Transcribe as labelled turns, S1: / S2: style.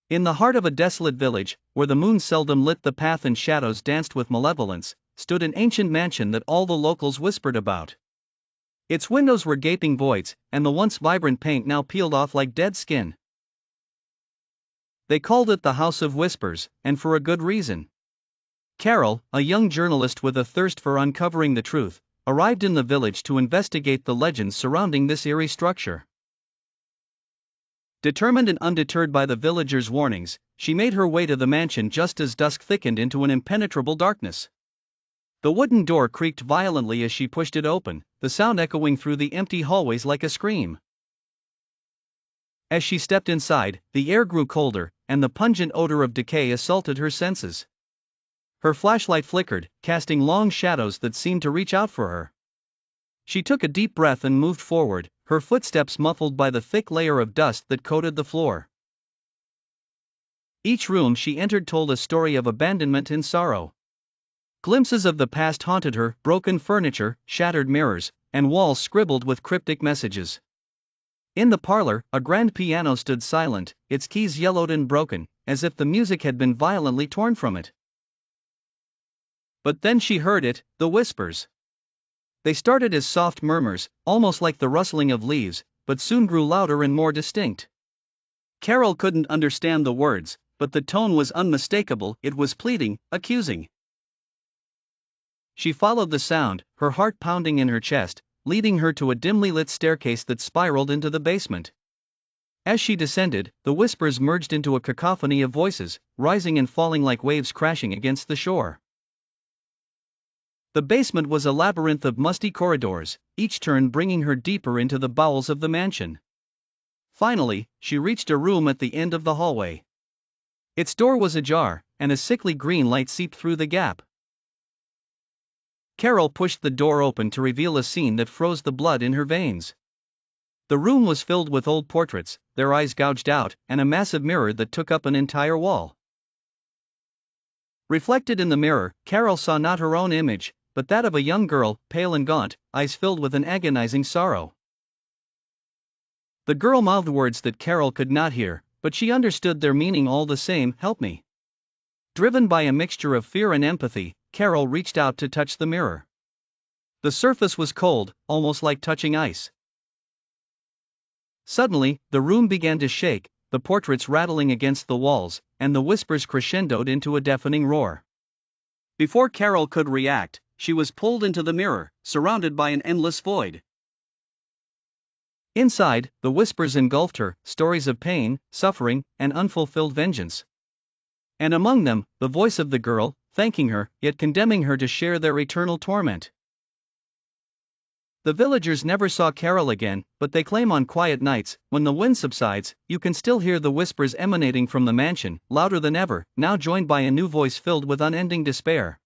S1: In the heart of a desolate village, where the moon seldom lit the path and shadows danced with malevolence, stood an ancient mansion that all the locals whispered about. Its windows were gaping voids, and the once vibrant paint now peeled off like dead skin. They called it the House of Whispers, and for a good reason. Carol, a young journalist with a thirst for uncovering the truth, arrived in the village to investigate the legends surrounding this eerie structure. Determined and undeterred by the villagers' warnings, she made her way to the mansion just as dusk thickened into an impenetrable darkness. The wooden door creaked violently as she pushed it open, the sound echoing through the empty hallways like a scream. As she stepped inside, the air grew colder, and the pungent odor of decay assaulted her senses. Her flashlight flickered, casting long shadows that seemed to reach out for her. She took a deep breath and moved forward, her footsteps muffled by the thick layer of dust that coated the floor. Each room she entered told a story of abandonment and sorrow. Glimpses of the past haunted her: broken furniture, shattered mirrors, and walls scribbled with cryptic messages. In the parlor, a grand piano stood silent, its keys yellowed and broken, as if the music had been violently torn from it. But then she heard it, the whispers. They started as soft murmurs, almost like the rustling of leaves, but soon grew louder and more distinct. Carol couldn't understand the words, but the tone was unmistakable. It was pleading, accusing. She followed the sound, her heart pounding in her chest, leading her to a dimly lit staircase that spiraled into the basement. As she descended, the whispers merged into a cacophony of voices, rising and falling like waves crashing against the shore. The basement was a labyrinth of musty corridors, each turn bringing her deeper into the bowels of the mansion. Finally, she reached a room at the end of the hallway. Its door was ajar, and a sickly green light seeped through the gap. Carol pushed the door open to reveal a scene that froze the blood in her veins. The room was filled with old portraits, their eyes gouged out, and a massive mirror that took up an entire wall. Reflected in the mirror, Carol saw not her own image, but that of a young girl, pale and gaunt, eyes filled with an agonizing sorrow. The girl mouthed words that Carol could not hear, but she understood their meaning all the same: "Help me." Driven by a mixture of fear and empathy, Carol reached out to touch the mirror. The surface was cold, almost like touching ice. Suddenly, the room began to shake, the portraits rattling against the walls, and the whispers crescendoed into a deafening roar. Before Carol could react, she was pulled into the mirror, surrounded by an endless void. Inside, the whispers engulfed her, stories of pain, suffering, and unfulfilled vengeance. And among them, the voice of the girl, thanking her, yet condemning her to share their eternal torment. The villagers never saw Carol again, but they claim on quiet nights, when the wind subsides, you can still hear the whispers emanating from the mansion, louder than ever, now joined by a new voice filled with unending despair.